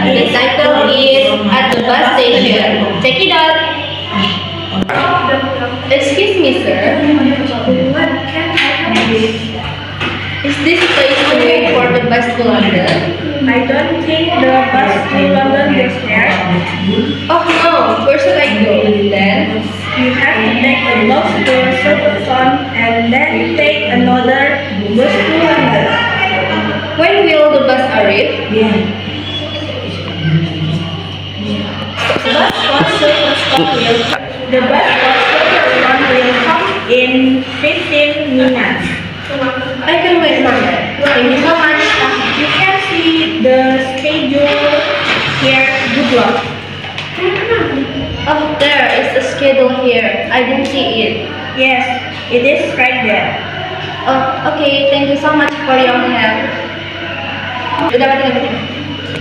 The title is At the Bus Station. Check it out. Excuse me, sir. What can I help you? Is this place to wait for the bus to London? I don't think the bus to London gets there. Oh no, where should I go then? You have to take a bus to Southampton and then take another bus to London. When will the bus arrive? The bus for Southampton will come in 15 minutes. I can wait for that. Thank you so much. You can see the schedule here. Good luck. Oh, there is a schedule here. I didn't see it. Yes, it is right there. Oh, okay. Thank you so much for your help. Udah mati.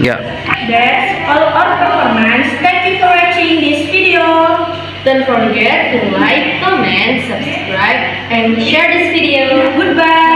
Ya. That's all our performance. Thank you for watching this video. Don't forget to like, comment, subscribe, and share this video. Goodbye.